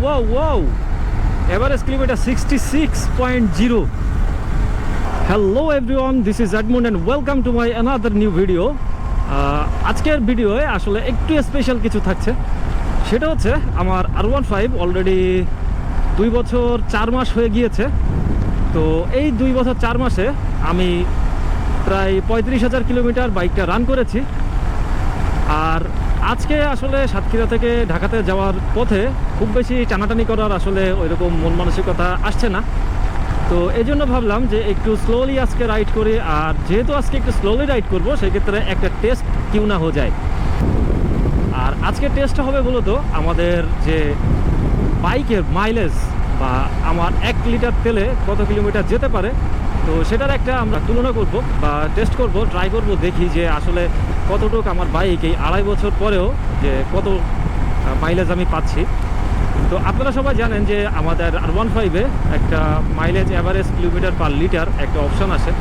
wow, wow. Average kilometer 66.0. Hello everyone, this is Edmund and welcome to my another new video. আজকের ভিডিওয়ে আসলে একটু special কিছু থাকছে। সেটা হচ্ছে আমার R15 অলরেডি 2 বছর 4 মাস হয়ে গিয়েছে। তো এই 2 বছর 4 মাসে আমি প্রায় 35,000 কিলোমিটার বাইকটা রান করেছি। আর আজকে আসলে সাতক্ষীরা থেকে ঢাকাতে যাওয়ার পথে খুব বেশি টানাটানি করার আসলে ওইরকম মন মানসিকতা আসছে না। তো এই জন্য ভাবলাম যে একটু স্লোলি আজকে রাইড করি। আর যেহেতু আজকে একটু স্লোলি রাইড করবো, সেক্ষেত্রে একটা টেস্ট কিউ না হয়ে যায়। আর আজকে টেস্টটা হবে মূলত আমাদের যে বাইকের মাইলেজ বা আমার 1 লিটার তেলে কত কিলোমিটার যেতে পারে, তো সেটার একটা আমরা তুলনা করব বা টেস্ট করব, ট্রাই করব, দেখি যে আসলে কতটুকু আমার বাইক এই 2.5 বছর পরেও যে কত মাইলেজ আমি পাচ্ছি। তো আপনারা সবাই জানেন যে আমাদের R15-এ একটা mileage average kilometre per litre একটা অপশন আসে।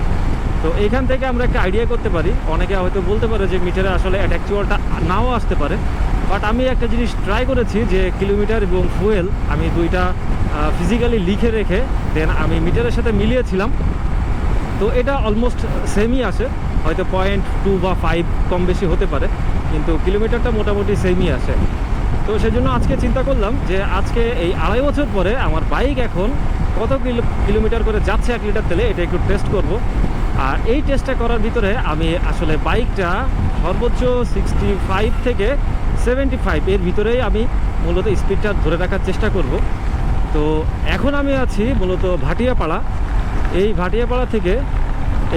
তো এইখান থেকে আমরা একটা আইডিয়া করতে পারি। অনেকে হয়তো বলতে পারে যে মিটারে আসলে অ্যাকচুয়ালটা নাও আসতে পারে, বাট আমি একটা জিনিস ট্রাই করেছি যে কিলোমিটার এবং ফুয়েল আমি দুইটা ফিজিক্যালি লিখে রেখে দেন আমি মিটারের সাথে মিলিয়েছিলাম। তো এটা অলমোস্ট সেমই আসে, হয়তো 0.2 বা 5 কম বেশি হতে পারে, কিন্তু কিলোমিটারটা মোটামুটি সেমই আসে। তো সেজন্য আজকে চিন্তা করলাম যে আজকে এই 2.5 বছর পরে আমার বাইক এখন কত কিলোমিটার করে যাচ্ছে 1 লিটার তেলে, এটা একটু টেস্ট করব। আর এই টেস্টটা করার ভিতরে আমি আসলে বাইকটা সর্বোচ্চ 65 থেকে 75 এর ভিতরেই আমি মূলত স্পিডটা ধরে রাখার চেষ্টা করব। তো এখন আমি আছি মূলত ভাটিয়াপাড়া। এই ভাটিয়াপাড়া থেকে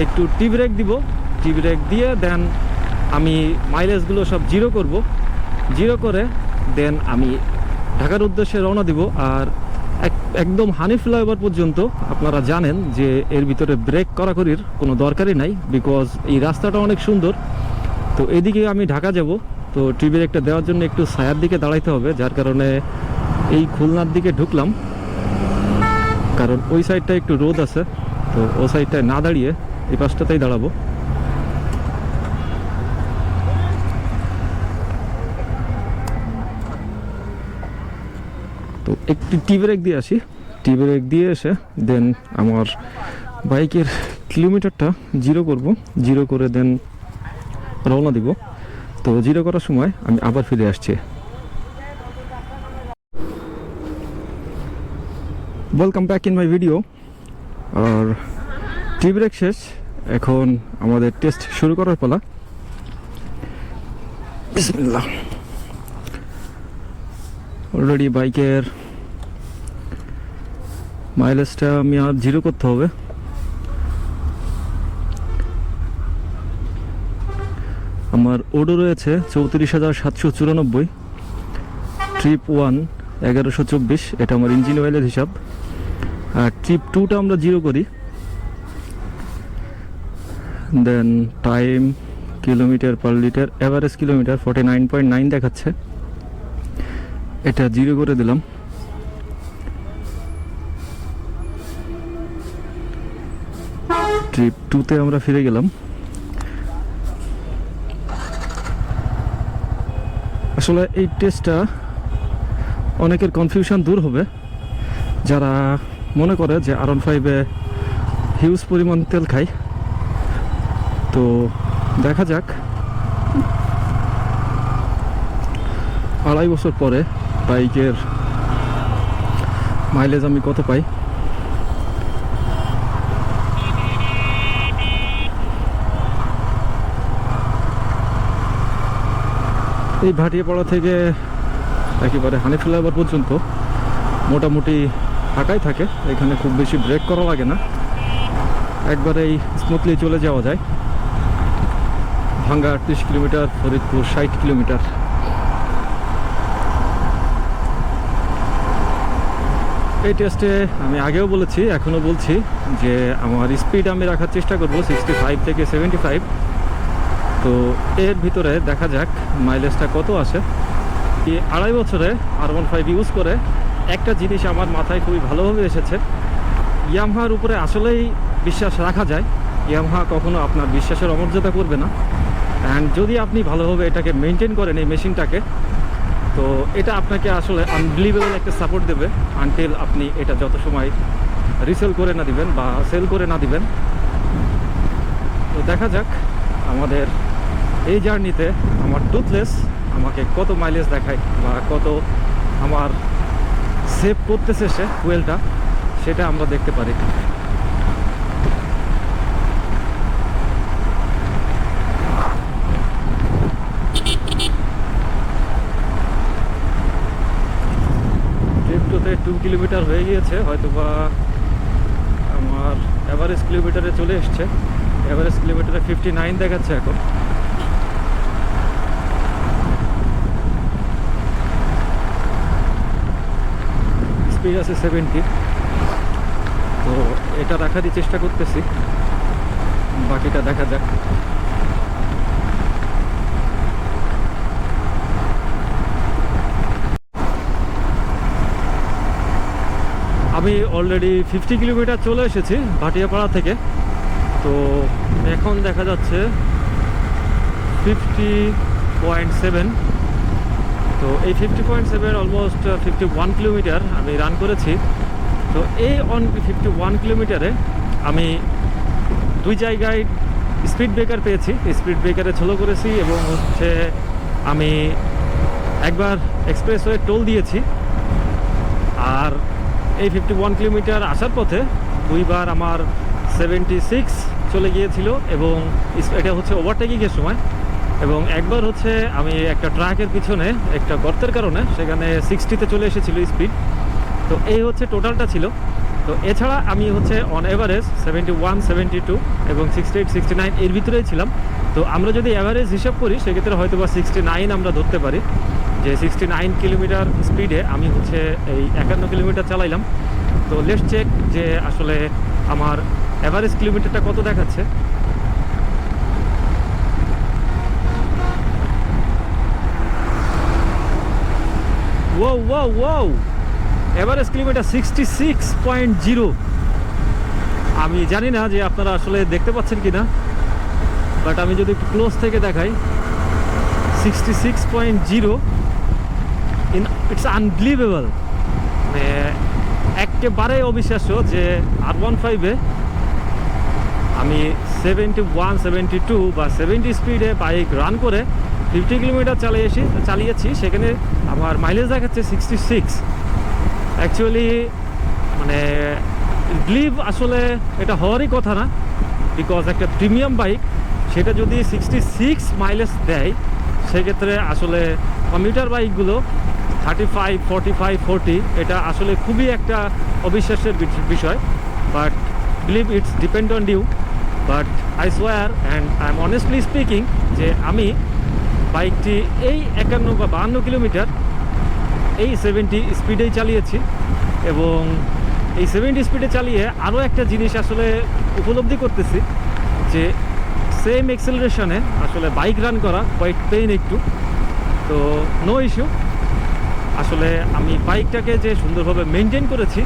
একটু টি ব্রেক দিব, টি ব্রেক দিয়ে দেন আমি মাইলেজগুলো সব জিরো করব। জিরো করে দেন আমি ঢাকার উদ্দেশ্যে রওনা দিব। আর একদম হানি ফ্লাইওভার পর্যন্ত আপনারা জানেন যে এর ভিতরে ব্রেক করাকরির কোনো দরকারই নাই, বিকজ এই রাস্তাটা অনেক সুন্দর। তো এদিকে আমি ঢাকা যাব, তো টি ব্রেকটা দেওয়ার জন্য একটু ছায়ার দিকে দাঁড়াইতে হবে, যার কারণে এই খুলনার দিকে ঢুকলাম, কারণ ওই সাইডটা একটু রোদ আছে। তো ও সাইডটায় না দাঁড়িয়ে এই পাশটাতেই দাঁড়াবো। তো একটু টি ব্রেক দিয়ে আসি, টি ব্রেক দিয়ে এসে দেন আমার বাইকের কিলোমিটারটা জিরো করব। জিরো করে দেন রওনা দিব। তো জিরো করার সময় আমি আবার ফিরে আসছি। Welcome back in my video. আর টি ব্রেক শেষ, এখন আমাদের টেস্ট শুরু করার পালা। বিসমিল্লাহ। অলরেডি বাইকের মাইলেজটা আমি আর জিরো করতে হবে। আমার ওডো রয়েছে 34,794, ট্রিপ 1 1124, এটা আমার ইঞ্জিন অয়েলের হিসাব। আর ট্রিপ 2টা আমরা জিরো করি, then time kilometre per litre average kilometre 49.9 দেখাচ্ছে, এটা জিরো করে দিলাম। ট্রিপ 2তে আমরা ফিরে গেলাম। আসলে এই টেস্টটা অনেকের কনফিউশন দূর হবে, যারা মনে করে যে R15-এ হিউজ পরিমাণ তেল খায়। তো দেখা যাক 2.5 বছর পরে বাইকের মাইলেজ আমি কত পাই। এই ভাটিয়াপাড়া থেকে একেবারে হানি ফ্লাইওভার পর্যন্ত মোটামুটি ফাঁকাই থাকে, এখানে খুব বেশি ব্রেক করা লাগে না, একবারেই স্মুথলি চলে যাওয়া যায়। ভাঙ্গা 38 কিলোমিটার, ফরিদপুর 60 কিলোমিটার। এই টেস্টে আমি আগেও বলেছি, এখনও বলছি যে আমার স্পিড আমি রাখার চেষ্টা করব 65 থেকে 75। তো এর ভিতরে দেখা যাক মাইলেজটা কত আসে। এই 2.5 বছরে R15 ইউজ করে একটা জিনিস আমার মাথায় খুবই ভালোভাবে এসেছে, ইয়ামাহার উপরে আসলেই বিশ্বাস রাখা যায়। ইয়ামাহা কখনো আপনার বিশ্বাসের অমর্যাদা করবে না। অ্যান্ড যদি আপনি ভালোভাবে এটাকে মেনটেন করেন, এই মেশিনটাকে, তো এটা আপনাকে আসলে আনবিলিভেবল একটা সাপোর্ট দেবে আনটিল আপনি এটা যত সময় রিসেল করে না দিবেন বা সেল করে না দিবেন। তো দেখা যাক আমাদের এই জার্নিতে আমার টুথলেস আমাকে কত মাইলেজ দেখায় বা কত আমার সেভ করতেছে সে ফুয়েলটা, সেটা আমরা দেখতে পারি। ট্রিপটোতে 2 কিলোমিটার হয়ে গিয়েছে, হয়তোবা আমার অ্যাভারেজ কিলোমিটারে চলে এসছে। অ্যাভারেজ কিলোমিটারে 59 দেখাচ্ছে এখন। স্পিড আছে 70, তো এটা রাখারই চেষ্টা করতেছি, বাকিটা দেখা যাক। আমি অলরেডি 50 কিলোমিটার চলে এসেছি ভাটিয়াপাড়া থেকে। তো এখন দেখা যাচ্ছে 50.7। তো এই 50.7 অলমোস্ট 51 কিলোমিটার আমি রান করেছি। তো এই 51 কিলোমিটারে আমি দুই জায়গায় স্পিড ব্রেকার পেয়েছি, স্পিড ব্রেকারে স্লো করেছি এবং হচ্ছে আমি একবার এক্সপ্রেসওয়ে টোল দিয়েছি। আর এই 51 কিলোমিটার আসার পথে দুইবার আমার 76 চলে গিয়েছিল এবং এটা হচ্ছে ওভারটেকিংয়ের সময়, এবং একবার হচ্ছে আমি একটা ট্রাকের পিছনে একটা গর্তের কারণে সেখানে 60-তে চলে এসেছিল স্পিড। তো এই হচ্ছে টোটালটা ছিল। তো এছাড়া আমি হচ্ছে অন এভারেজ 71, 72 এবং 68, 69 এর ভিতরেই ছিলাম। তো আমরা যদি অ্যাভারেজ হিসাব করি সেক্ষেত্রে হয়তো বা 69 আমরা ধরতে পারি, যে 69 কিলোমিটার স্পিডে আমি হচ্ছে এই 51 কিলোমিটার চালাইলাম। তো লেটস চেক যে আসলে আমার অ্যাভারেজ কিলোমিটারটা কত দেখাচ্ছে। Wow wow wow, average kilometre 66.0। আমি জানি না যে আপনারা আসলে দেখতে পাচ্ছেন কিনা, বাট আমি যদি একটু ক্লোজ থেকে দেখাই 66.0 ইটস আনবিলিভেবল। মানে একেবারে অবিশ্বাস্য যে R15-এ আমি 71, 72 বা 70 স্পিডে বাইক রান করে 50 কিলোমিটার চালিয়েছি, সেখানে আমার মাইলেজ দেখাচ্ছে 66। অ্যাকচুয়ালি মানে বিলিভ আসলে এটা হওয়ারই কথা না, বিকজ একটা প্রিমিয়াম বাইক সেটা যদি 66 মাইলেজ দেয় সেক্ষেত্রে আসলে কমিউটার বাইকগুলো 35, 45, 40 এটা আসলে খুবই একটা অবিশ্বাসের বিষয়। But believe it's depend on you, but I swear and I am honestly speaking যে আমি বাইকটি এই 51 বা 52 কিলোমিটার এই 70 স্পিডেই চালিয়েছি। এবং এই 70 স্পিডে চালিয়ে আরও একটা জিনিস আসলে উপলব্ধি করতেছি যে সেম এক্সেলারেশনে আসলে বাইক রান করা কোয়াইট পেইন একটু। তো নো ইস্যু, আসলে আমি বাইকটাকে যে সুন্দরভাবে মেনটেন করেছি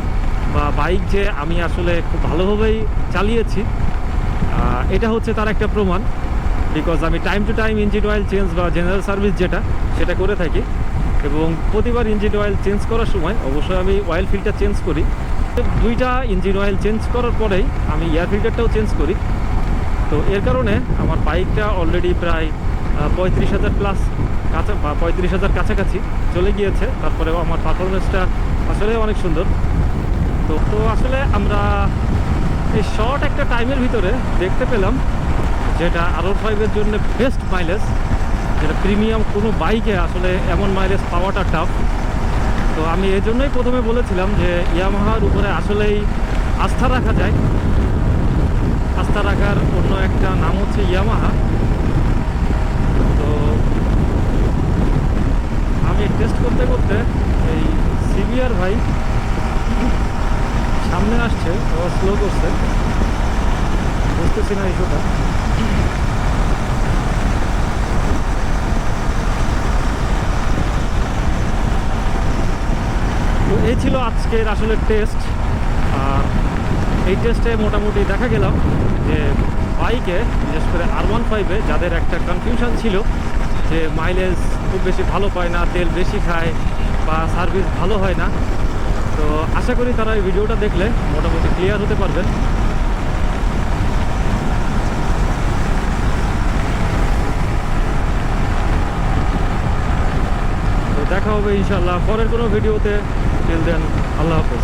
বা বাইক যে আমি আসলে খুব ভালোভাবেই চালিয়েছি, এটা হচ্ছে তার একটা প্রমাণ। বিকজ আমি time to time engine oil change বা জেনারেল সার্ভিস সেটা করে থাকি, এবং প্রতিবার ইঞ্জিন অয়েল চেঞ্জ করার সময় অবশ্যই আমি অয়েল ফিল্টার চেঞ্জ করি। দুইটা ইঞ্জিন অয়েল চেঞ্জ করার পরেই আমি এয়ার ফিল্টারটাও চেঞ্জ করি। তো এর কারণে আমার বাইকটা অলরেডি প্রায় 35,000 প্লাস বা 35,000 কাছাকাছি চলে গিয়েছে। তারপরেও আমার পারফরমেন্সটা আসলে অনেক সুন্দর। তো আসলে আমরা এই শর্ট একটা টাইমের ভিতরে দেখতে পেলাম যেটা R15-এর জন্য বেস্ট মাইলেজ, যেটা প্রিমিয়াম কোনো বাইকে আসলে এমন মাইলেজ পাওয়াটা টাফ। তো আমি এই জন্যই প্রথমে বলেছিলাম যে ইয়ামাহার উপরে আসলেই আস্থা রাখা যায়। আস্থা রাখার অন্য একটা নাম হচ্ছে ইয়ামাহা। তো আমি টেস্ট করতে করতে এই সিভিআর ভাই সামনে আসছে, ও স্লো করছে, বুঝতেছি না ইস্যুটা। তো এই ছিল আজকের আসলে টেস্ট। আর এই টেস্টে মোটামুটি দেখা গেলাম যে বাইকে বিশেষ করে R15-এ যাদের একটা কনফিউশন ছিল যে মাইলেজ খুব বেশি ভালো পায় না, তেল বেশি খায় বা সার্ভিস ভালো হয় না। তো আশা করি তারা এই ভিডিওটা দেখলে মোটামুটি ক্লিয়ার হতে পারবেন। তো দেখা হবে ইনশাল্লাহ পরের কোনো ভিডিওতে। টিল দেন, আল্লাহ হাফেজ।